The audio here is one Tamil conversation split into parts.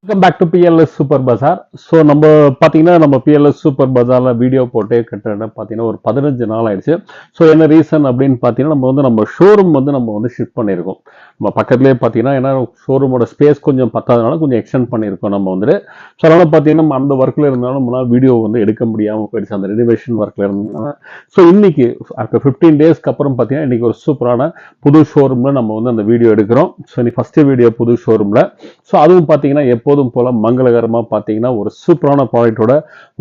Welcome back to PLS super bazaar. So நம்ம பார்த்தீங்கன்னா நம்ம பிஎல்எஸ் சூப்பர் பஜாரில் வீடியோ போட்டு கிட்டத்தட்ட பார்த்தீங்கன்னா ஒரு 15 நாள் ஆயிடுச்சு. ஸோ என்ன ரீசன் அப்படின்னு பார்த்தீங்கன்னா நம்ம ஷோரூம் நம்ம ஷிஃப்ட் பண்ணியிருக்கோம். நம்ம பக்கத்துலேயே பார்த்தீங்கன்னா ஏன்னா ஷோரூமோட ஸ்பேஸ் கொஞ்சம் பத்தாதனால கொஞ்சம் எக்ஸ்டெண்ட் பண்ணியிருக்கோம் நம்ம வந்துட்டு. ஸோ அதனால் பார்த்தீங்கன்னா நம்ம அந்த ஒர்க்கில் இருந்தாலும் நம்மளால் வீடியோ எடுக்க முடியாமல் போயிடுச்சு அந்த ரெனிவேஷன் ஒர்க்கில் இருந்தாலும். ஸோ இன்னைக்கு ஆஃப்டர் 15 டேஸ்க்கு அப்புறம் பார்த்தீங்கன்னா இன்னைக்கு ஒரு சூப்பரான புது ஷோரூமில் நம்ம அந்த வீடியோ எடுக்கிறோம். ஸோ இன்னைக்கு ஃபஸ்ட்டு வீடியோ புது ஷோரூமில். ஸோ அதுவும் பார்த்தீங்கன்னா எப்போதும் போல மங்களகரமாக பார்த்தீங்கன்னா ஒரு சூப்பரான ப்ராடக்டோட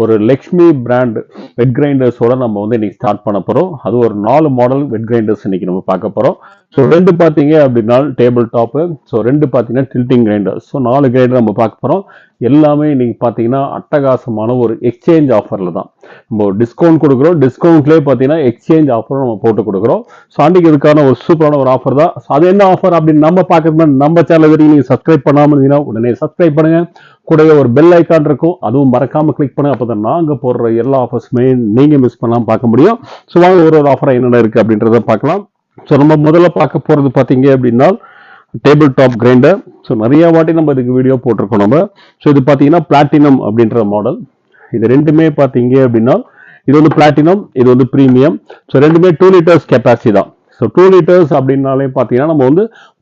ஒரு லக்ஷ்மி பிராண்ட் வெட் கிரைண்டர்ஸோட நம்ம இன்னைக்கு ஸ்டார்ட் பண்ண போகிறோம். அது ஒரு 4 மாடல் வெட் கிரைண்டர்ஸ் இன்னைக்கு நம்ம பார்க்க போகிறோம். ஸோ 2 பார்த்தீங்க அப்படின்னா டேபிள் டாப்பு, ஸோ 2 பார்த்தீங்கன்னா டில்ட்டிங் கிரைண்டர். ஸோ 4 கிரைண்டர் நம்ம பார்க்க போகிறோம். எல்லாமே இன்னைக்கு பார்த்தீங்கன்னா அட்டகாசமான ஒரு எக்ஸ்சேஞ்ச் ஆஃபரில் தான் நம்ம டிஸ்கவுண்ட் கொடுக்குறோம். டிஸ்கவுண்ட்லேயே பார்த்தீங்கன்னா எக்ஸ்சேஞ்ச் ஆஃபரும் நம்ம போட்டு கொடுக்குறோம். ஸோ அன்றைக்கு இதுக்கான ஒரு சூப்பரான ஒரு ஆஃபர் தான். ஸோ அது என்ன ஆஃபர் அப்படின்னு நம்ம பார்க்கறது நம்ம சேனல் வரைக்கும் நீங்கள் சப்ஸ்கிரைப் பண்ணாமல் இருந்தீங்கன்னா உடனே சப்ஸ்கிரைப் பண்ணுங்க. கூடவே ஒரு பெல் ஐக்கான் இருக்கும், அதுவும் மறக்காம கிளிக் பண்ணுங்க. அப்போ தான் நாங்கள் போடுற எல்லா ஆஃபர்ஸுமே நீங்கள் மிஸ் பண்ணாமல் பார்க்க முடியும். ஸோ வாங்க ஒரு ஆஃபர் என்னென்ன இருக்குது அப்படின்றத பார்க்கலாம். ஸோ நம்ம முதல்ல பார்க்க போகிறது பார்த்தீங்க அப்படின்னா டேபிள் டாப் கிரைண்டர். ஸோ நிறைய வாட்டி நம்ம இதுக்கு வீடியோ போட்டிருக்கோம் நம்ம. ஸோ இது பார்த்தீங்கன்னா பிளாட்டினம் அப்படின்ற மாடல். இது ரெண்டுமே பார்த்தீங்க அப்படின்னா இது பிளாட்டினம், இது பிரீமியம். ஸோ ரெண்டுமே 2 லிட்டர்ஸ் கெப்பாசிட்டி தான். ஸோ 2 லிட்டர்ஸ் அப்படின்னாலே பார்த்தீங்கன்னா நம்ம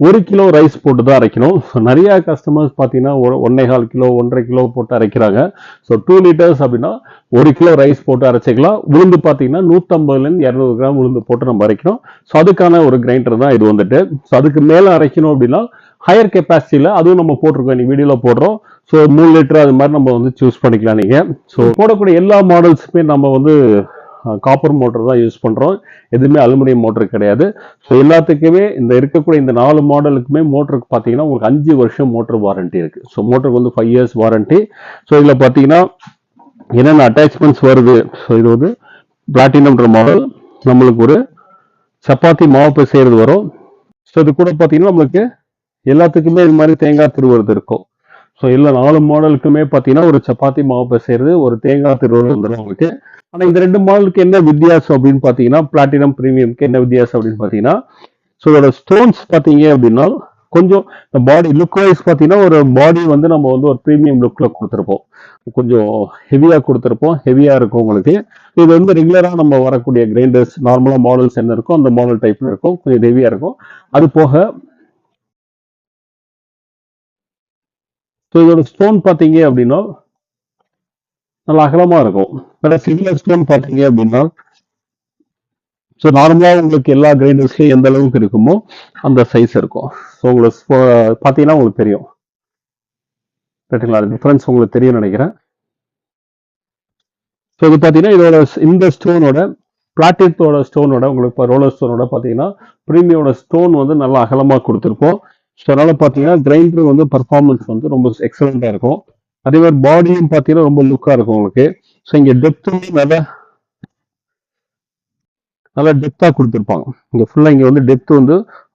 1 கிலோ ரைஸ் போட்டு தான் அரைக்கணும். ஸோ நிறைய கஸ்டமர்ஸ் பார்த்தீங்கன்னா 1.25 கிலோ 1.5 கிலோ போட்டு அரைக்கிறாங்க. ஸோ 2 லிட்டர்ஸ் அப்படின்னா 1 கிலோ ரைஸ் போட்டு அரைச்சிக்கலாம். உளுந்து பார்த்தீங்கன்னா 150 200 கிராம் உளுந்து போட்டு நம்ம அரைக்கணும். ஸோ அதுக்கான ஒரு கிரைண்டர் தான் இது ஸோ அதுக்கு மேலே அரைக்கணும் அப்படின்னா ஹையர் கெப்பாசிட்டியில் அதுவும் நம்ம போட்டிருக்கோம், நீ வீடியோவில் போடுறோம். ஸோ 3 லிட்டர் அது மாதிரி நம்ம சூஸ் பண்ணிக்கலாம் நீங்கள். ஸோ போடக்கூடிய எல்லா மாடல்ஸுமே நம்ம காப்பர் மோட்டர் தான் யூஸ் பண்ணுறோம், எதுவுமே அலுமினியம் மோட்டர் கிடையாது. ஸோ எல்லாத்துக்குமே இருக்கக்கூடிய இந்த 4 மாடலுக்குமே மோட்டருக்கு பார்த்தீங்கன்னா உங்களுக்கு 5 வருஷம் மோட்டர் வாரண்டி இருக்குது. ஸோ மோட்டருக்கு 5 இயர்ஸ் வாரண்டி. ஸோ இதில் பார்த்தீங்கன்னா என்னென்ன அட்டாச்மெண்ட்ஸ் வருது. ஸோ இது பிளாட்டினம்ன்ற மாடல். நம்மளுக்கு ஒரு சப்பாத்தி மாவு செய்கிறது வரும். ஸோ இது கூட பார்த்தீங்கன்னா நம்மளுக்கு எல்லாத்துக்குமே இது மாதிரி தேங்காய் திருவுறது இருக்கும். ஸோ எல்லா 4 மாடலுக்குமே பார்த்தீங்கன்னா ஒரு சப்பாத்தி மாவு செய்கிறது, ஒரு தேங்காய் திருவுறது வந்துடும் உங்களுக்கு. ஆனால் இந்த 2 மாடலுக்கு என்ன வித்தியாசம் அப்படின்னு பார்த்தீங்கன்னா பிளாட்டினம் பிரீமியம்க்கு என்ன வித்தியாசம் அப்படின்னு பார்த்தீங்கன்னா ஸோ இதோட ஸ்டோன்ஸ் பார்த்தீங்க அப்படின்னா கொஞ்சம் பாடி லுக் வைஸ் பார்த்தீங்கன்னா ஒரு பாடி நம்ம ஒரு ப்ரீமியம் லுக்கில் கொடுத்துருப்போம், கொஞ்சம் ஹெவியாக கொடுத்துருப்போம், ஹெவியாக இருக்கும் உங்களுக்கு. இது ரெகுலராக நம்ம வரக்கூடிய கிரைண்டர்ஸ் நார்மலாக மாடல்ஸ் என்ன இருக்கும் அந்த மாடல் டைப்பில் இருக்கும், கொஞ்சம் ஹெவியாக இருக்கும். அது போக ஸோ இதோட ஸ்டோன் பார்த்தீங்க அப்படின்னா நல்லா அகலமாக இருக்கும். சிமிலர் ஸ்டோன் பார்த்தீங்க அப்படின்னா ஸோ நார்மலாக உங்களுக்கு எல்லா கிரைண்டர்ஸ்லையும் எந்த அளவுக்கு இருக்குமோ அந்த சைஸ் இருக்கும். ஸோ உங்களுக்கு பார்த்தீங்கன்னா உங்களுக்கு தெரியும் ரைட்டுங்களா, டிஃப்ரென்ஸ் உங்களுக்கு தெரியும் நினைக்கிறேன். ஸோ இது பார்த்தீங்கன்னா இதோட இந்த ஸ்டோனோட பிளாட்டினத்தோட ஸ்டோனோட உங்களுக்கு இப்போ ரோலர் ஸ்டோனோட பார்த்தீங்கன்னா ப்ரீமியோட ஸ்டோன் நல்லா அகலமாக கொடுத்துருப்போம். ஸோ அதனால பார்த்தீங்கன்னா கிரைண்டர் பர்ஃபார்மன்ஸ் ரொம்ப எக்ஸலண்ட்டாக இருக்கும். அதே மாதிரி பாடியும் பார்த்தீங்கன்னா ரொம்ப லுக்காக இருக்கும் உங்களுக்கு. ஸோ இங்கே டெப்த்தும் நல்லா டெப்த்தாக கொடுத்துருப்பாங்க. இங்கே ஃபுல்லாக இங்கே டெப்த்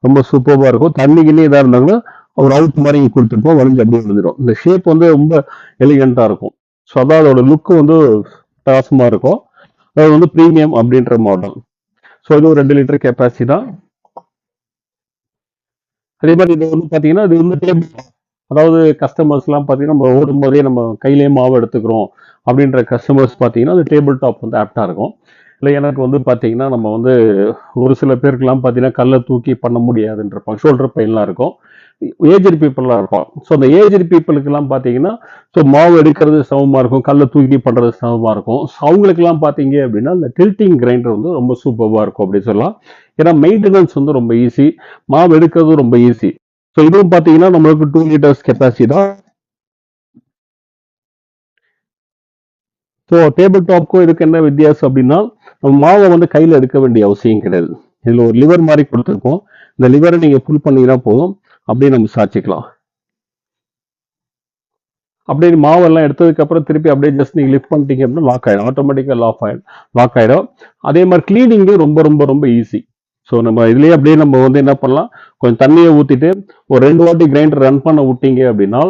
ரொம்ப சூப்பராக இருக்கும். தண்ணி கிண்ணி இதாக இருந்தாங்கன்னா ஒரு அவுட் மாதிரி இங்கே கொடுத்துருப்போம், வளைஞ்சு அப்படியே விழுந்துடும். இந்த ஷேப் ரொம்ப எலிகெண்ட்டாக இருக்கும். ஸோ அதான் அதோட லுக்கு பிரகாசமாக இருக்கும். அது ப்ரீமியம் அப்படின்ற மாடல். ஸோ இது ஒரு 2 லிட்டர் கெப்பாசிட்டி தான். அதே மாதிரி இது பார்த்தீங்கன்னா இது டேபிள், அதாவது கஸ்டமர்ஸ்லாம் பார்த்தீங்கன்னா நம்ம ஓடும் போதே நம்ம கையிலேயே மாவு எடுத்துக்கிறோம் அப்படின்ற கஸ்டமர்ஸ் பார்த்தீங்கன்னா அந்த டேபிள் டாப் ஆப்டாக இருக்கும். இல்லை எனக்கு பார்த்தீங்கன்னா நம்ம ஒரு சில பேருக்குலாம் பார்த்தீங்கன்னா கல்லை தூக்கி பண்ண முடியாதுன்றப்பாங்க, ஷோல்டர் பெயின்லாம் இருக்கும், ஏஜ்டு பீப்புளெலாம் இருக்கும். ஸோ அந்த ஏஜ்டு பீப்புளுக்கெல்லாம் பார்த்தீங்கன்னா ஸோ மாவு எடுக்கிறது சமமாக இருக்கும், கல்லை தூக்கி பண்ணுறது சமமாக இருக்கும். ஸோ அவங்களுக்குலாம் பார்த்தீங்க அப்படின்னா இந்த டில்ட்டிங் கிரைண்டர் ரொம்ப சூப்பராக இருக்கும் அப்படின்னு சொல்லலாம். ஏன்னா மெயின்டெனன்ஸ் ரொம்ப ஈஸி, மாவு எடுக்கிறது ரொம்ப ஈஸி. ஸோ இதுவும் பார்த்தீங்கன்னா நம்மளுக்கு 2 லிட்டர்ஸ் கெப்பாசிட்டி தான். ஸோ டேபிள் டாப்க்கும் இதுக்கு என்ன வித்தியாசம் அப்படின்னா நம்ம மாவை கையில் எடுக்க வேண்டிய அவசியம் கிடையாது. இதில் ஒரு லிவர் மாதிரி கொடுத்துருக்கோம். இந்த லிவரை நீங்கள் ஃபுல் பண்ணிங்கன்னா போதும், அப்படியே நம்ம சாய்ச்சிக்கலாம். அப்படியே மாவெல்லாம் எடுத்ததுக்கப்புறம் திருப்பி அப்படியே ஜஸ்ட் நீங்கள் லிஃப்ட் பண்ணிட்டீங்க அப்படின்னா லாக் ஆகிடும், ஆட்டோமேட்டிக்காக லாக் ஆகிடும். அதே மாதிரி கிளீனிங்கும் ரொம்ப ரொம்ப ரொம்ப ஈஸி. ஸோ நம்ம இதுலேயே அப்படியே நம்ம என்ன பண்ணலாம், கொஞ்சம் தண்ணியை ஊற்றிட்டு ஒரு 2 வாட்டி கிரைண்டர் ரன் பண்ண விட்டீங்க அப்படின்னா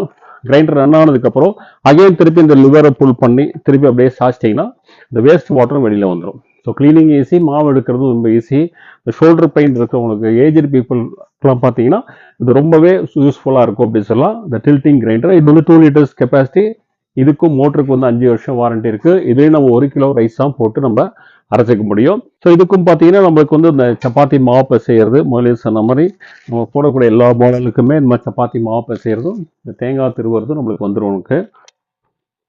கிரைண்டர் ரன் ஆனதுக்கப்புறம் அகைன் திருப்பி இந்த லிவரை புல் பண்ணி திருப்பி அப்படியே சாய்ச்சிட்டிங்கன்னா இந்த வேஸ்ட் வாட்டரும் வெளியில் வந்துடும். ஸோ கிளீனிங் ஈஸி, மாவு எடுக்கிறது ரொம்ப ஈஸி. இந்த ஷோல்டர் பெயின் இருக்கிறவங்களுக்கு, ஏஜ்டு பீப்புள்லாம் பார்த்தீங்கன்னா இது ரொம்பவே யூஸ்ஃபுல்லாக இருக்கும் அப்படின்னு சொல்லலாம். இந்த டில்ட்டிங் கிரைண்டர் இது வந்து 2 லிட்டர்ஸ் கெப்பாசிட்டி. இதுக்கும் மோட்டருக்கு வந்து 5 வருஷம் வாரண்டி இருக்கு. இதே நம்ம 1 கிலோ ரைஸ் தான் போட்டு நம்ம அரைச்சிக்க முடியும். ஸோ இதுக்கும் பார்த்தீங்கன்னா நம்மளுக்கு வந்து இந்த சப்பாத்தி மாவு பிசையிறது, முதல்ல சொன்ன மாதிரி நம்ம போடக்கூடிய எல்லா மாடலுக்குமே இந்த மாதிரி சப்பாத்தி மாவு பிசையிறதும் இந்த தேங்காய் திருவுறதும் நம்மளுக்கு வந்துடும் உனக்கு.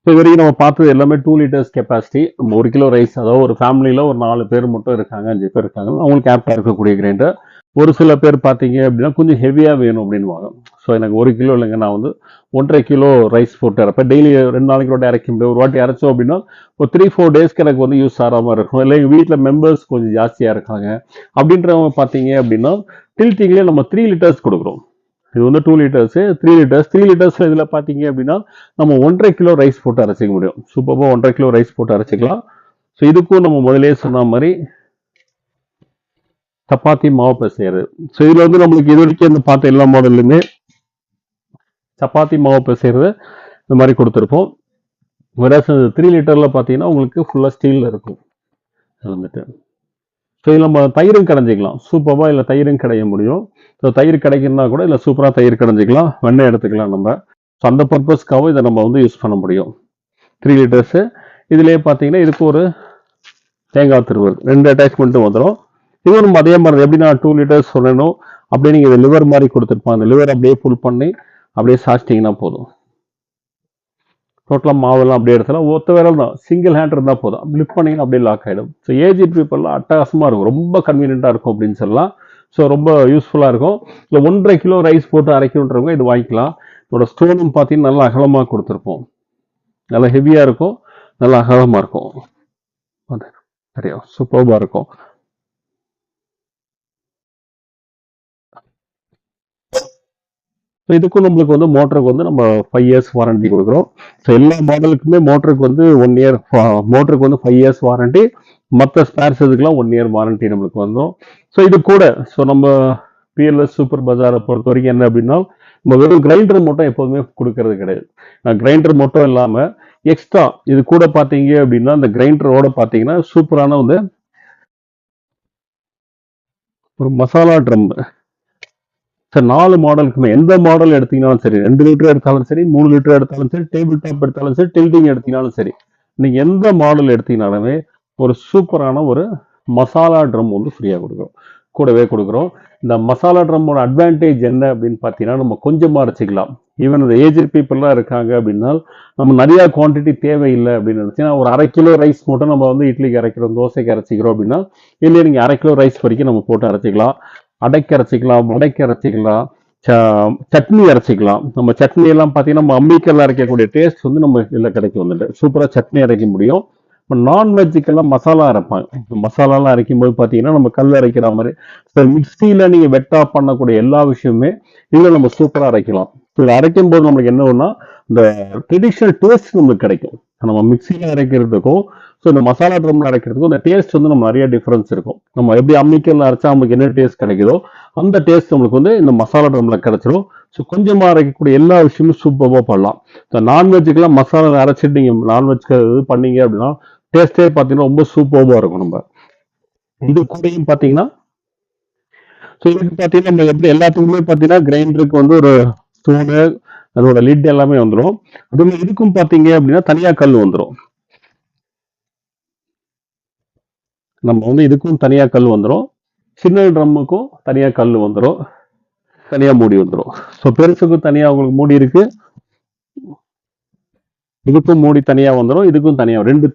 ஸோ இது வரைக்கும் நம்ம பார்த்தது எல்லாமே 2 லிட்டர்ஸ் கெப்பாசிட்டி. நம்ம 1 கிலோ ரைஸ், அதாவது ஒரு ஃபேமிலியில் ஒரு 4 பேர் மட்டும் இருக்காங்க, 5 பேர் இருக்காங்க, அவங்களுக்கு ஆப்டாக இருக்கக்கூடிய கிரைண்டர். ஒரு சில பேர் பார்த்தீங்க அப்படின்னா கொஞ்சம் ஹெவியாக வேணும் அப்படின்வாங்க. ஸோ எனக்கு 1 கிலோ இல்லைங்க, நான் வந்து 1.5 கிலோ ரைஸ் போட்டு அரைப்பேன். டெய்லி 2 நாளைக்கு ஒரு வாட்டி அரைக்க முடியும். ஒரு வாட்டி அரைச்சோம் அப்படின்னா ஒரு 3-4 டேஸ்க்கு எனக்கு வந்து யூஸ் ஆகிற மாதிரி இருக்கும். இல்லை எங்கள் வீட்டில் மெம்பர்ஸ் கொஞ்சம் ஜாஸ்தியாக இருக்காங்க அப்படின்றவங்க பார்த்தீங்க அப்படின்னா டில்ட்டிங்லேயே நம்ம 3 லிட்டர்ஸ் கொடுக்குறோம். இது வந்து 2 லிட்டர்ஸ், 3 லிட்டர்ஸ். 3 லிட்டர்ஸ் இதில் பார்த்தீங்க அப்படின்னா நம்ம 1.5 கிலோ ரைஸ் போட்டு அரைச்சிக்க முடியும். சூப்பராக 1.5 கிலோ ரைஸ் போட்டு அரைச்சிக்கலாம். ஸோ இதுக்கும் நம்ம முதலே சொன்ன மாதிரி சப்பாத்தி மாவு பிசைறது. ஸோ இதில் வந்து நம்மளுக்கு இது வரைக்கும் இந்த பார்த்த எல்லா மாடல்லுமே சப்பாத்தி மாவு பிசைறது இந்த மாதிரி கொடுத்துருப்போம். வேற 3 லிட்டரில் பார்த்தீங்கன்னா உங்களுக்கு ஃபுல்லாக ஸ்டீலில் இருக்கும். அது வந்துட்டு ஸோ இதில் நம்ம தயிரும் கடைஞ்சிக்கலாம். சூப்பராக இல்லை தயிரும் கடைய முடியும். ஸோ தயிர் கிடைக்குன்னா கூட இல்லை சூப்பராக தயிர் கடைஞ்சிக்கலாம், வெண்ணெய் எடுத்துக்கலாம் நம்ம. ஸோ அந்த பர்பஸ்க்காகவும் இதை நம்ம வந்து யூஸ் பண்ண முடியும். 3 லிட்டர்ஸு. இதுலேயே பார்த்தீங்கன்னா இதுக்கு ஒரு தேங்காய் திருவல் 2 அட்டாச்மெண்ட்டும் வந்துடும். இதுவும் நம்ம அதே மாதிரி எப்படி நான் 2 லிட்டர்ஸ் சொல்லணும் அப்படியே நீங்கள் இதை லிவர் மாதிரி கொடுத்துருப்பாங்க. அந்த லிவர் அப்படியே ஃபுல் பண்ணி அப்படியே சாச்சிட்டிங்கன்னா போதும். டோட்டலாக மாவெல்லாம் அப்படியே எடுத்தாலும் ஒத்த விரல் தான், சிங்கிள் ஹேண்ட் இருந்தால் போதும். லிஃப்ட் பண்ணிங்கன்னா அப்படியே லாக் ஆகிடும். ஸோ ஏஜ் பீப்புளெலாம் அட்டகாசமாக இருக்கும், ரொம்ப கன்வீனியண்ட்டாக இருக்கும் அப்படின்னு சொல்லலாம். ஸோ ரொம்ப யூஸ்ஃபுல்லாக இருக்கும். இல்லை 1.5 கிலோ ரைஸ் போட்டு அரைக்கணுன்றவங்க இது வாங்கிக்கலாம். இதோட ஸ்டோனும் பார்த்தீங்கன்னா நல்லா அகலமாக கொடுத்துருப்போம். நல்லா ஹெவியாக இருக்கும், நல்லா அகலமாக இருக்கும். அது சரியா சூப்பராக இருக்கும். ஸோ இதுக்கும் நம்மளுக்கு வந்து மோட்டருக்கு வந்து நம்ம 5 இயர்ஸ் வாரண்டி கொடுக்குறோம். ஸோ எல்லா மாடலுக்குமே மோட்டருக்கு வந்து 1 இயர், மோட்டருக்கு வந்து 5 இயர்ஸ் வாரண்டி. மற்ற ஸ்பேர்ஸ் இதுக்கெல்லாம் 1 இயர் வாரண்டி நம்மளுக்கு வந்துடும். ஸோ இது கூட ஸோ நம்ம பிஎல்எஸ் சூப்பர் பஜாரை பொறுத்த வரைக்கும் என்ன அப்படின்னா நம்ம வெறும் கிரைண்டர் மட்டும் எப்போதுமே கொடுக்கறது கிடையாது. கிரைண்டர் மட்டும் இல்லாமல் எக்ஸ்ட்ரா இது கூட பார்த்தீங்க அப்படின்னா இந்த கிரைண்டரோட பார்த்தீங்கன்னா சூப்பரான வந்து ஒரு மசாலா ட்ரம். சார் 4 மாடலுக்குமே எந்த மாடல் எடுத்தீங்கன்னாலும் சரி, 2 லிட்டர் எடுத்தாலும் சரி, 3 லிட்டர் எடுத்தாலும் சரி, டேபிள் டாப் எடுத்தாலும் சரி, டில்டிங் எடுத்தீங்கனாலும் சரி, நீங்கள் எந்த மாடல் எடுத்தீங்கனாலுமே ஒரு சூப்பரான ஒரு மசாலா ட்ரம் வந்து ஃப்ரீயாக கொடுக்குறோம், கூடவே கொடுக்குறோம். இந்த மசாலா ட்ரம்மோட அட்வான்டேஜ் என்ன அப்படின்னு பார்த்தீங்கன்னா நம்ம கொஞ்சமாக அரைச்சிக்கலாம். ஈவன் இந்த ஏஜ் பீப்புளெலாம் இருக்காங்க அப்படின்னா நம்ம நிறையா குவான்டிட்டி தேவையில்லை அப்படின்னு நினச்சிங்கன்னா ஒரு 1/2 கிலோ ரைஸ் மட்டும் நம்ம வந்து இட்லிக்கு அரைக்கிறோம், தோசைக்கு அரைச்சிக்கிறோம் அப்படின்னா இல்லையே நீங்கள் 1/2 கிலோ ரைஸ் வரைக்கும் நம்ம போட்டு அரைச்சிக்கலாம். அடைக்கு அரைச்சிக்கலாம், வடைக்கு அரைச்சிக்கலாம், சட்னி அரைச்சிக்கலாம். நம்ம சட்னி எல்லாம் பார்த்தீங்கன்னா நம்ம அம்மிக்கல்ல அரைக்கக்கூடிய டேஸ்ட் வந்து நம்ம இதில் கிடைக்கும். வந்துட்டு சூப்பராக சட்னி அரைக்க முடியும். இப்போ நான்வெஜ்ஜுக்கெல்லாம் மசாலா அரைப்பாங்க. மசாலாலாம் அரைக்கும் போது பார்த்தீங்கன்னா நம்ம கல் அரைக்கிற மாதிரி இப்போ மிக்சியில் நீங்கள் வெட்டா பண்ணக்கூடிய எல்லா விஷயமுமே இதில் நம்ம சூப்பராக அரைக்கலாம். இதை அரைக்கும் போது நம்மளுக்கு என்ன ஒன்றா இந்த ட்ரெடிஷ்னல் டேஸ்ட் நம்மளுக்கு கிடைக்கும். நம்ம மிக்சியில் அரைக்கிறதுக்கும் ஸோ இந்த மசாலா ட்ரம்ல அரைக்கிறதுக்கும் இந்த டேஸ்ட் வந்து நம்ம நிறைய டிஃப்ரென்ஸ் இருக்கும். நம்ம எப்படி அம்மிக்கல்ல அரைச்சா நமக்கு என்ன டேஸ்ட் கிடைக்குதோ அந்த டேஸ்ட் நம்மளுக்கு வந்து இந்த மசாலா ட்ரம்ல கிடைச்சிடும். ஸோ கொஞ்சமாக அரைக்கக்கூடிய எல்லா விஷயமும் சூப்பராக பண்ணலாம். ஸோ நான்வெஜ்ஜுக்கெல்லாம் மசாலா அரைச்சிட்டு நீங்கள் நான்வெஜ்க்கு இது பண்ணீங்க அப்படின்னா டேஸ்டே பார்த்தீங்கன்னா ரொம்ப சூப்பராக இருக்கும். நம்ம இது கூடயும் பார்த்தீங்கன்னா ஸோ இதுக்கு பார்த்தீங்கன்னா நம்ம எப்படி எல்லாத்துக்குமே பார்த்தீங்கன்னா கிரைண்டருக்கு வந்து ஒரு ஸ்பூனு அதோட லிட் எல்லாமே வந்துடும். அதுமாதிரி இதுக்கும் பார்த்தீங்க அப்படின்னா தனியாக கல் வந்துடும். நம்ம வந்து இதுக்கும் தனியாக கல் வந்துடும், சின்ன ட்ரம்முக்கும் தனியாக கல் வந்துடும், தனியாக மூடி வந்துடும். ஸோ பெருசுக்கும் தனியாக உங்களுக்கு மூடி இருக்கு, இதுக்கும் மூடி தனியாக வந்துடும், இதுக்கும் தனியாக 2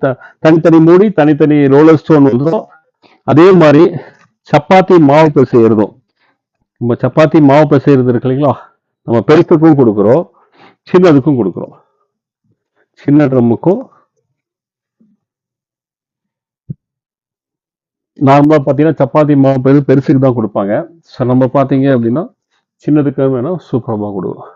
தனித்தனி மூடி, தனித்தனி ரோலர் ஸ்டோன் வந்துடும். அதே மாதிரி சப்பாத்தி மாவு பிசைறதும் நம்ம சப்பாத்தி மாவு பிசைறது இருக்கு இல்லைங்களா, நம்ம பெருசுக்கும் கொடுக்குறோம், சின்னதுக்கும் கொடுக்குறோம். சின்ன ட்ரம்முக்கும் நார்மலாக பார்த்தீங்கன்னா சப்பாத்தி மாவு பெருசுக்கு தான் கொடுப்பாங்க. ஸோ நம்ம பார்த்தீங்க அப்படின்னா சின்னதுக்கு வேணால் சூப்பராக கொடுக்குறோம்.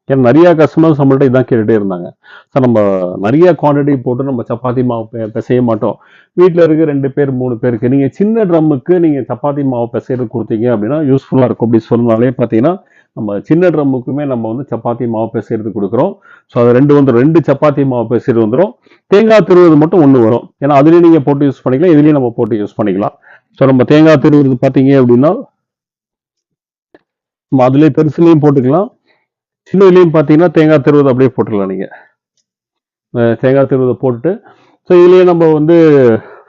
ஏன்னா நிறையா கஸ்டமர்ஸ் நம்மள்ட்ட இதான் கேட்டுகிட்டே இருந்தாங்க. சார் நம்ம நிறைய குவான்டிட்டி போட்டு நம்ம சப்பாத்தி மாவு பிசைய மாட்டோம், வீட்டில் இருக்க 2 பேர் 3 பேருக்கு நீங்கள் சின்ன ட்ரம்முக்கு நீங்கள் சப்பாத்தி மாவு பிசைறது கொடுத்தீங்க அப்படின்னா யூஸ்ஃபுல்லாக இருக்கும் அப்படி சொன்னாலே பார்த்தீங்கன்னா நம்ம சின்ன ட்ரம்முக்குமே நம்ம வந்து சப்பாத்தி மாவு பிசைறது கொடுக்குறோம். ஸோ அது ரெண்டு சப்பாத்தி மாவு பிசைறது வந்துடும். தேங்காய் திருவுறது மட்டும் ஒன்று வரும். ஏன்னா அதுலேயும் நீங்கள் போட்டு யூஸ் பண்ணிக்கலாம், இதுலேயும் நம்ம போட்டு யூஸ் பண்ணிக்கலாம். ஸோ நம்ம தேங்காய் திருவுறது பார்த்தீங்க அப்படின்னா நம்ம அதுலேயே பெருசுலையும் போட்டுக்கலாம், சின்னதுலேயும் பார்த்தீங்கன்னா தேங்காய் திருவுறது அப்படியே போட்டுக்கலாம். நீங்கள் தேங்காய் திருவுறதை போட்டுட்டு ஸோ இதுலேயே நம்ம வந்து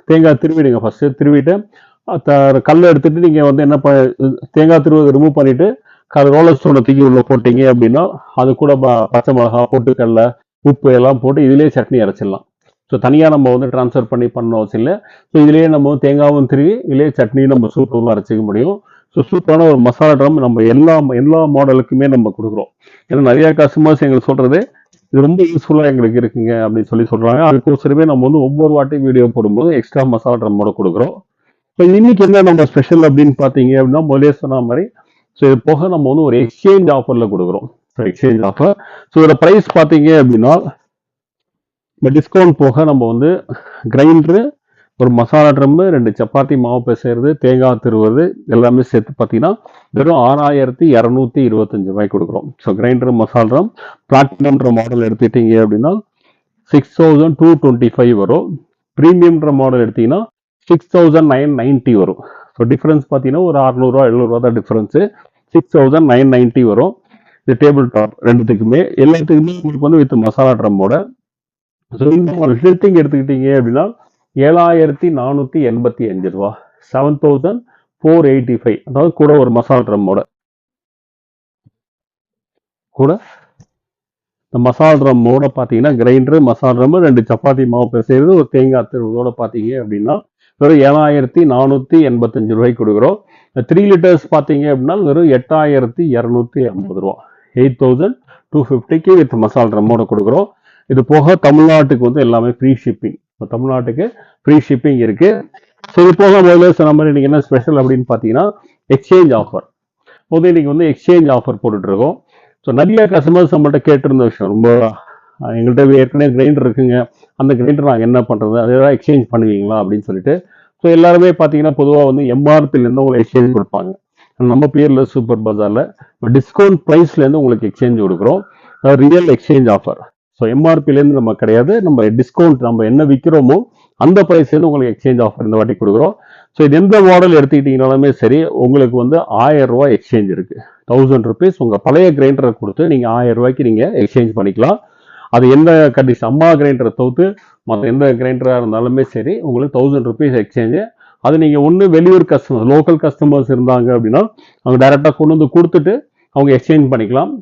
தேங்காய் திருவிடுங்க. ஃபஸ்ட்டு திருவிட்டு கல் எடுத்துட்டு நீங்கள் வந்து என்ன தேங்காய் திருவுறதை ரிமூவ் பண்ணிவிட்டு ரோலர் ஸ்டோனை தூக்கி உள்ள போட்டீங்க அப்படின்னா அது கூட பச்சை மிளகா, பொட்டுக்கடலை, உப்பு எல்லாம் போட்டு இதுலேயே சட்னி அரைச்சிடலாம். ஸோ தனியாக நம்ம வந்து ட்ரான்ஸ்ஃபர் பண்ணி பண்ண அவசியம் இல்லை. ஸோ இதுலேயே நம்ம தேங்காவும் திருவி இதுலேயே சட்னியும் நம்ம சூப்பராக அரைச்சிக்க முடியும். ஸோ சூப்பரான ஒரு மசாலா ட்ரம் நம்ம எல்லா மாடலுக்குமே நம்ம கொடுக்குறோம். ஏன்னா நிறையா கஸ்டமர்ஸ் எங்களுக்கு சொல்கிறது இது ரொம்ப யூஸ்ஃபுல்லாக எங்களுக்கு இருக்குங்க அப்படின்னு சொல்கிறாங்க. அதுக்கோசரமே நம்ம வந்து ஒவ்வொரு வாட்டியும் வீடியோ போடும்போது எக்ஸ்ட்ரா மசாலா ட்ரம்மோட கொடுக்குறோம். ஸோ இன்னைக்கு என்ன நம்ம ஸ்பெஷல் அப்படின்னு பார்த்தீங்க அப்படின்னா முதலே சொன்ன மாதிரி ஸோ இது போக நம்ம வந்து ஒரு எக்ஸ்சேஞ்ச் ஆஃபரில் கொடுக்குறோம். ஸோ எக்ஸ்சேஞ்ச் ஆஃபர் ஸோ இதோட ப்ரைஸ் பார்த்தீங்க அப்படின்னா இந்த டிஸ்கவுண்ட் போக நம்ம வந்து கிரைண்டரு, ஒரு மசாலா ட்ரம்மு, 2 சப்பாத்தி மாவு பிசைறது, தேங்காய் திருவுறது எல்லாமே சேர்த்து பார்த்தீங்கன்னா வெறும் 6225 ரூபாய்க்கு கொடுக்குறோம். ஸோ கிரைண்டர், மசாலா ட்ரம், பிளாட்டினம்ன்ற மாடல் எடுத்துக்கிட்டீங்க அப்படின்னா 6225 வரும். ப்ரீமியம்ன்ற மாடல் எடுத்தீங்கன்னா 6990 வரும். ஸோ டிஃப்ரென்ஸ் பார்த்தீங்கன்னா ஒரு 600 700 தான் டிஃப்ரென்ஸு. 6990 வரும். இது டேபிள் டாப் ரெண்டுத்துக்குமே எல்லாத்துக்குமே உங்களுக்கு வந்து வித் மசாலா ட்ரம்மோட. ஸோ இந்த ஷிஃப்டிங் எடுத்துக்கிட்டீங்க அப்படின்னா 7485 ரூபா, 7485. அதாவது கூட ஒரு மசாலா ட்ரம்மோட கூட இந்த மசாலா ட்ரம்மோட பார்த்தீங்கன்னா கிரைண்டரு, மசாலா ட்ரம்மு, 2 சப்பாத்தி மாவு பிசைறது, ஒரு தேங்காய் திருவுறதோட பார்த்தீங்க அப்படின்னா வெறும் 7485 ரூபாய்க்கு கொடுக்குறோம். 3 லிட்டர்ஸ் பார்த்தீங்க அப்படின்னா வெறும் 8250 ரூபா, 8250க்கு வித் மசாலா ட்ரம்மோட கொடுக்குறோம். இது போக தமிழ்நாட்டுக்கு வந்து எல்லாமே ஃப்ரீ ஷிப்பிங். இப்போ தமிழ்நாட்டுக்கு ஃப்ரீ ஷிப்பிங் இருக்கு. ஸோ இது போக முதல்ல சொன்ன மாதிரி இன்னைக்கு என்ன ஸ்பெஷல் அப்படின்னு பார்த்தீங்கன்னா எக்ஸ்சேஞ்ச் ஆஃபர். முதல்ல இன்னைக்கு வந்து எக்ஸ்சேஞ்ச் ஆஃபர் போட்டுட்டு இருக்கோம். ஸோ நிறைய கஸ்டமர்ஸ் நம்மள்ட்ட கேட்டிருந்த விஷயம், ரொம்ப எங்கள்கிட்ட ஏற்கனவே கிரைண்டர் இருக்குங்க, அந்த கிரைண்டர் நாங்கள் என்ன பண்ணுறது, அதை ஏதாவது எக்ஸ்சேஞ்ச் பண்ணுவீங்களா அப்படின்னு சொல்லிட்டு. ஸோ எல்லாருமே பார்த்தீங்கன்னா பொதுவாக வந்து எம்ஆர்பிலேருந்து உங்களுக்கு எக்ஸ்சேஞ்ச் கொடுப்பாங்க. நம்ம பேரில் சூப்பர் பஜாரில் டிஸ்கவுண்ட் ப்ரைஸ்லேருந்து உங்களுக்கு எக்ஸ்சேஞ்ச் கொடுக்குறோம். Real exchange offer. ஸோ எம்ஆர்பிலேருந்து நம்ம கிடையாது, நம்ம டிஸ்கவுண்ட் நம்ம என்ன விற்கிறோமோ அந்த ப்ரைஸ்லேருந்து உங்களுக்கு எக்ஸ்சேஞ்ச் ஆஃபர் இந்த வாட்டி கொடுக்குறோம். ஸோ இது எந்த மாடல் எடுத்துக்கிட்டீங்கனாலுமே சரி உங்களுக்கு வந்து 1000 ரூபா எக்ஸ்சேஞ்ச் இருக்குது. 1000 ருபீஸ் உங்கள் பழைய கிரைண்டரை கொடுத்து நீங்கள் 1000 ரூபாய்க்கு நீங்கள் எக்ஸ்சேஞ்ச் பண்ணிக்கலாம். அது எந்த கண்டிஷன், அம்மா கிரைண்டரை தவிர்த்து மற்ற எந்த கிரைண்டராக இருந்தாலுமே சரி உங்களுக்கு 1000 ருபீஸ் எக்ஸ்சேஞ்சு. அது நீங்கள் ஒன்று வெளியூர் கஸ்டமர், லோக்கல் கஸ்டமர்ஸ் இருந்தாங்க அப்படின்னா அவங்க டைரெக்டாக கொண்டு வந்து கொடுத்துட்டு அவங்க எக்ஸ்சேஞ்ச் பண்ணிக்கலாம்.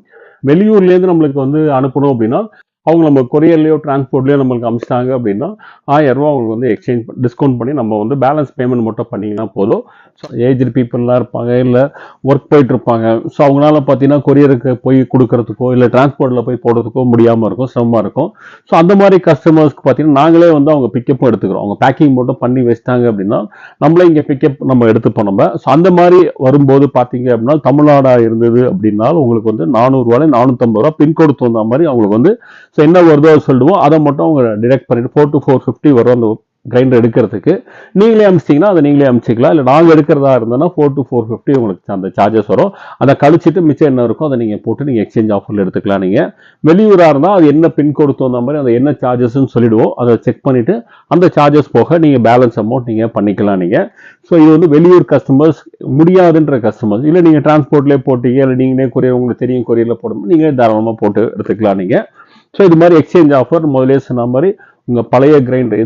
வெளியூர்லேருந்து நம்மளுக்கு வந்து அனுப்பணும் அப்படின்னா அவங்க நம்ம கொரியர்லையோ டிரான்ஸ்போர்ட்லையோ நம்மளுக்கு அமிச்சிட்டாங்க அப்படின்னா 1000 ரூபா அவங்களுக்கு வந்து எக்ஸ்சேஞ்ச் டிஸ்கவுண்ட் பண்ணி நம்ம வந்து பேலன்ஸ் பேமெண்ட் மட்டும் பண்ணிங்கன்னா போதும். ஸோ ஏஜ்டு பீப்புளெலாம் இருப்பாங்க, இல்லை ஒர்க் போயிட்டு இருப்பாங்க. ஸோ அவங்களால பார்த்தீங்கன்னா கொரியருக்கு போய் கொடுக்கறதுக்கோ இல்லை டிரான்ஸ்போர்ட்டில் போய் போடுறதுக்கோ முடியாமல் இருக்கும், சிரமமாக இருக்கும். ஸோ அந்த மாதிரி கஸ்டமர்ஸ்க்கு பார்த்தீங்கன்னா நாங்களே வந்து அவங்க பிக்கப்பும் எடுத்துக்கிறோம். அவங்க பேக்கிங் மட்டும் பண்ணி வச்சிட்டாங்க அப்படின்னா நம்மளே இங்கே பிக்கப் நம்ம எடுத்துப்போம் நம்ம. ஸோ அந்த மாதிரி வரும்போது பார்த்தீங்க அப்படின்னா தமிழ்நாடாக இருந்தது அப்படின்னா உங்களுக்கு வந்து 400 450 ரூபா பின்கோடு தகுந்த மாதிரி அவங்களுக்கு வந்து ஸோ என்ன வருதோ சொல்லுவோம், அதை மட்டும் அவங்க டிரெக்ட் பண்ணிட்டு 4 to 450 வரும் அந்த கிரைண்டர் எடுக்கிறதுக்கு. நீங்களே அமிச்சிட்டிங்கன்னா அதை நீங்களே அமிச்சிக்கலாம். இல்லை நாங்கள் எடுக்கிறதா இருந்தோன்னா 4 to 450 உங்களுக்கு அந்த சார்ஜஸ் வரும். அதை கழிச்சிட்டு மிச்சம் என்ன இருக்கும் அதை நீங்கள் போட்டு நீங்கள் எக்ஸ்சேஞ்ச் ஆஃபரில் எடுத்துக்கலாம். நீங்கள் வெளியூராக இருந்தால் அது என்ன பின்கோடு தகுந்த மாதிரி அதை என்ன சார்ஜஸ்ன்னு சொல்லிடுவோம், அதை செக் பண்ணிவிட்டு அந்த சார்ஜஸ் போக நீங்கள் பேலன்ஸ் அமௌண்ட் நீங்கள் பண்ணிக்கலாம் நீங்கள். ஸோ இது வந்து வெளியூர் கஸ்டமர்ஸ், முடியாதுன்ற கஸ்டமர்ஸ், இல்லை நீங்கள் டிரான்ஸ்போர்ட்லேயே போட்டீங்க, இல்லை நீங்களே கொரியர் உங்களுக்கு தெரியும் கொரியரில் போடும்போது நீங்களே தாராளமாக போட்டு எடுத்துக்கலாம் நீங்கள். ஸோ இது மாதிரி எக்ஸ்சேஞ்ச் ஆஃபர் முதலே சொன்ன மாதிரி உங்கள் பழைய கிரைண்டர்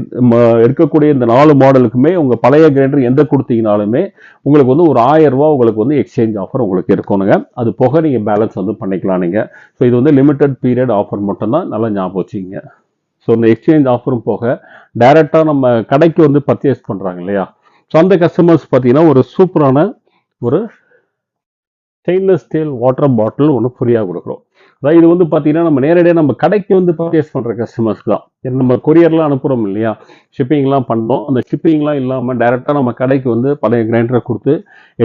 எடுக்கக்கூடிய இந்த 4 மாடலுக்குமே உங்கள் பழைய கிரைண்டர் எந்த கொடுத்தீங்கனாலுமே உங்களுக்கு வந்து ஒரு 1000 ரூபா உங்களுக்கு வந்து எக்ஸ்சேஞ்ச் ஆஃபர் உங்களுக்கு இருக்கணுங்க. அது போக நீங்கள் பேலன்ஸ் வந்து பண்ணிக்கலாம் நீங்கள். ஸோ இது வந்து லிமிடெட் பீரியட் ஆஃபர் மட்டும்தான், நல்லா ஞாபகம் வச்சுக்கிங்க. ஸோ இந்த எக்ஸ்சேஞ்ச் ஆஃபரும் போக டைரெக்டாக நம்ம கடைக்கு வந்து பர்ச்சேஸ் பண்ணுறாங்க இல்லையா, ஸோ அந்த கஸ்டமர்ஸ் பார்த்தீங்கன்னா ஒரு சூப்பரான ஒரு ஸ்டெயின்லெஸ் ஸ்டீல் வாட்டர் பாட்டில் ஒன்று ஃப்ரீயாக கொடுக்குறோம். அதாவது இது வந்து பார்த்தீங்கன்னா நம்ம நேரடியாக நம்ம கடைக்கு வந்து பர்ச்சேஸ் பண்ணுற கஸ்டமர்ஸ்க்கு தான். ஏன்னா நம்ம கொரியர்லாம் அனுப்புகிறோம் இல்லையா, ஷிப்பிங்லாம் பண்ணுறோம். அந்த ஷிப்பிங்லாம் இல்லாமல் டைரெக்டாக நம்ம கடைக்கு வந்து பழைய கிரைண்டரை கொடுத்து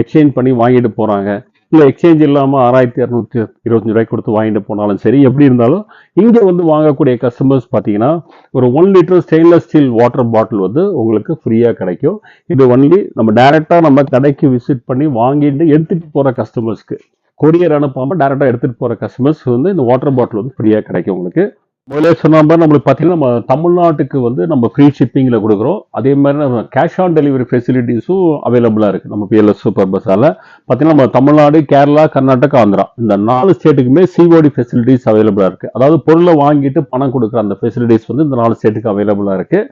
எக்ஸ்சேஞ்ச் பண்ணி வாங்கிட்டு போகிறாங்க. இல்லை எக்ஸ்சேஞ்ச் இல்லாமல் 6225 ரூபாய்க்கு கொடுத்து வாங்கிட்டு போனாலும் சரி, எப்படி இருந்தாலும் இங்கே வந்து வாங்கக்கூடிய கஸ்டமர்ஸ் பார்த்தீங்கன்னா ஒரு 1 litre stainless steel water bottle வந்து உங்களுக்கு ஃப்ரீயாக கிடைக்கும். இது ஒன்லி நம்ம டைரெக்டாக நம்ம கடைக்கு விசிட் பண்ணி வாங்கிட்டு எடுத்துகிட்டு போகிற கஸ்டமர்ஸ்க்கு. கொரியர் அனுப்பாமல் டேரெக்டாக எடுத்துகிட்டு போகிற கஸ்டமர்ஸ் வந்து இந்த வாட்டர் பாட்டில் வந்து ஃப்ரீயாக கிடைக்கும் உங்களுக்கு. முதல்ல சொன்ன மாதிரி நம்மளுக்கு பார்த்தீங்கன்னா நம்ம தமிழ்நாட்டுக்கு வந்து நம்ம ஃப்ரீ ஷிப்பிங்கில் கொடுக்குறோம். அதே மாதிரி நம்ம கேஷ் ஆன் டெலிவரி ஃபெசிலிட்டிஸும் அவைலபிளாக இருக்குது நம்ம பிஎல்எஸ் சூப்பர் பஸாரில். பார்த்தீங்கன்னா நம்ம தமிழ்நாடு, கேரளா, கர்நாடகா, ஆந்திரா இந்த 4 ஸ்டேட்டுக்குமே சிஓடி ஃபெசிலிட்டிஸ் அவைலபிளாக இருக்குது. அதாவது பொருளை வாங்கிட்டு பணம் கொடுக்குற அந்த ஃபெசிலிட்டிஸ் வந்து இந்த 4 ஸ்டேட்டுக்கு அவைலபிளாக இருக்குது.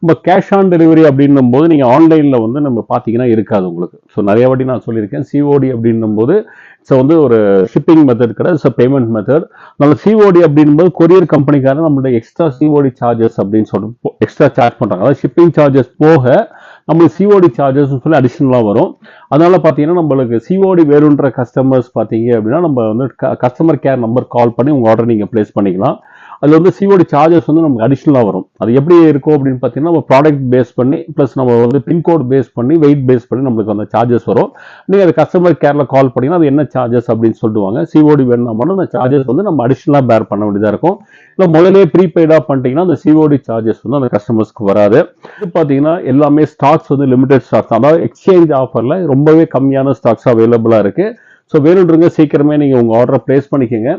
நம்ம கேஷ் ஆன் டெலிவரி அப்படின்னும் போது நீங்கள் ஆன்லைனில் வந்து நம்ம பார்த்தீங்கன்னா இருக்காது உங்களுக்கு. ஸோ நிறைய வாட்டி நான் சொல்லியிருக்கேன், சிஓடி அப்படின்னும் போது ஸோ வந்து ஒரு ஷிப்பிங் மெத்தட் கிடையாது, ஸோ பேமெண்ட் மெத்தட். நம்ம சிஓடி அப்படின்போது கொரியர் கம்பெனிக்காரன் நம்மளுடைய எக்ஸ்ட்ரா சிஓடி சார்ஜஸ் அப்படின்னு சொல்லிட்டு எக்ஸ்ட்ரா சார்ஜ் பண்ணுறாங்க. அதாவது ஷிப்பிங் சார்ஜஸ் போக நம்மளுக்கு சிஓடி சார்ஜஸ் சொல்லி அடிஷ்னலாக வரும். அதனால பார்த்தீங்கன்னா நம்மளுக்கு சிஓடி வேணுன்ற கஸ்டமர்ஸ் பார்த்தீங்க அப்படின்னா நம்ம வந்து கஸ்டமர் கேர் நம்பர் கால் பண்ணி உங்கள் ஆர்டர் நீங்கள் பிளேஸ் பண்ணிக்கலாம். அதில் வந்து சிஓடி சார்ஜஸ் வந்து நமக்கு அடிஷ்னலாக வரும். அது எப்படி இருக்கும் அப்படின்னு பார்த்தீங்கன்னா நம்ம ப்ராடக்ட் பேஸ் பண்ணி ப்ளஸ் நம்ம வந்து பின்கோட் பேஸ் பண்ணி வெயிட் பேஸ் பண்ணி நம்மளுக்கு அந்த சார்ஜஸ் வரும். நீங்கள் அது கஸ்டமர் கேரில் கால் பண்ணிங்கன்னா அது என்ன சார்ஜஸ் அப்படின்னு சொல்லுவாங்க. சிஓடி வேணும்னா மட்டும் அந்த சார்ஜஸ் வந்து நம்ம அடிஷ்னலாக பேர் பண்ண வேண்டியதாக இருக்கும். இல்லை முதலே ப்ரீபெய்டாக பண்ணிட்டீங்கன்னா அந்த சிஓடி சார்ஜஸ் வந்து அந்த கஸ்டமர்ஸ்க்கு வராது. இது பார்த்தீங்கன்னா எல்லாமே ஸ்டாக்ஸ் வந்து லிமிடெட் ஸ்டாக்ஸ், அதாவது எக்ஸ்சேஞ்ச் ஆஃபரில் ரொம்பவே கம்மியான ஸ்டாக்ஸ் அவைலபிளாக இருக்குது. ஸோ வேணுன்றங்க சீக்கிரமே நீங்கள் உங்கள் ஆர்டரை பிளேஸ் பண்ணிக்கோங்க.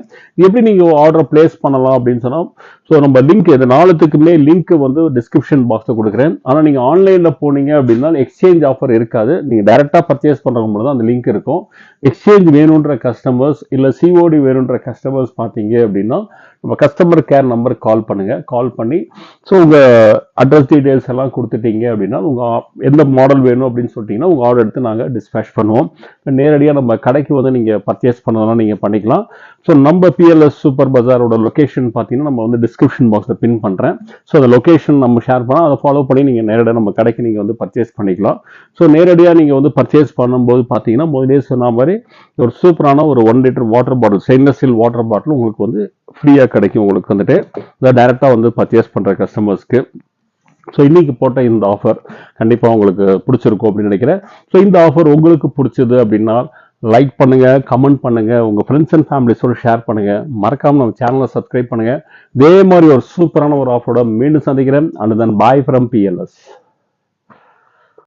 எப்படி நீங்கள் ஆர்டரை பிளேஸ் பண்ணலாம் அப்படின்னு சொன்னால், ஸோ நம்ம லிங்க் இது 4த்துக்குமே லிங்க் வந்து டிஸ்கிரிப்ஷன் பாக்ஸில் கொடுக்குறேன். ஆனால் நீங்கள் ஆன்லைனில் போனீங்க அப்படின்னா எக்ஸ்சேஞ்ச் ஆஃபர் இருக்காது. நீங்கள் டைரெக்டாக பர்ச்சேஸ் பண்ணுறவங்க தான் அந்த லிங்க் இருக்கும். எக்ஸ்சேஞ்ச் வேணுன்ற கஸ்டமர்ஸ் இல்லை சிஓடி வேணுன்ற கஸ்டமர்ஸ் பார்த்தீங்க அப்படின்னா நம்ம கஸ்டமர் கேர் நம்பர் கால் பண்ணுங்கள். கால் பண்ணி ஸோ உங்கள் அட்ரஸ் டீட்டெயில்ஸ் எல்லாம் கொடுத்துட்டீங்க அப்படின்னா உங்கள் எந்த மாடல் வேணும் அப்படின்னு சொல்லிட்டீங்கன்னா உங்கள் ஆர்டர் எடுத்து நாங்கள் டிஸ்பேச் பண்ணுவோம். நேரடியாக நம்ம கடைக்கு வந்து நீங்கள் பர்ச்சேஸ் பண்ணலாம், நீங்கள் பண்ணிக்கலாம். ஸோ நம்ம பிஎல்எஸ் சூப்பர் பஸாரோட லொக்கேஷன் பார்த்தீங்கன்னா நம்ம வந்து டிஸ்கிரிப்ஷன் பாக்ஸில் பின் பண்ணுறேன். ஸோ அந்த லொக்கேஷன் நம்ம ஷேர் பண்ணால் அதை ஃபாலோ பண்ணி நீங்கள் நேரடியாக நம்ம கடைக்கு நீங்கள் வந்து பர்ச்சேஸ் பண்ணிக்கலாம். ஸோ நேரடியாக நீங்கள் வந்து பர்ச்சேஸ் பண்ணும்போது பார்த்தீங்கன்னா முதலே சொன்ன மாதிரி ஒரு சூப்பரான ஒரு 1 litre water bottle, stainless steel water bottle உங்களுக்கு வந்து ஃப்ரீயாக கிடைக்கும். உங்களுக்கு வந்துட்டு இதை டைரெக்டாக வந்து பர்ச்சேஸ் பண்ணுற கஸ்டமர்ஸ்க்கு. ஸோ இன்னைக்கு போட்ட இந்த ஆஃபர் கண்டிப்பாக உங்களுக்கு பிடிச்சிருக்கும் அப்படின்னு நினைக்கிறேன். ஸோ இந்த ஆஃபர் உங்களுக்கு பிடிச்சது அப்படின்னா லைக் பண்ணுங்க, கமெண்ட் பண்ணுங்க, உங்க ஃப்ரெண்ட்ஸ் அண்ட் ஃபேமிலிஸோட ஷேர் பண்ணுங்க. மறக்காம நம்ம சேனலை சப்ஸ்கிரைப் பண்ணுங்க. இதே மாதிரி ஒரு சூப்பரான ஒரு ஆஃபரோட மீண்டும் சந்திக்கிறேன். And then bye from BLS.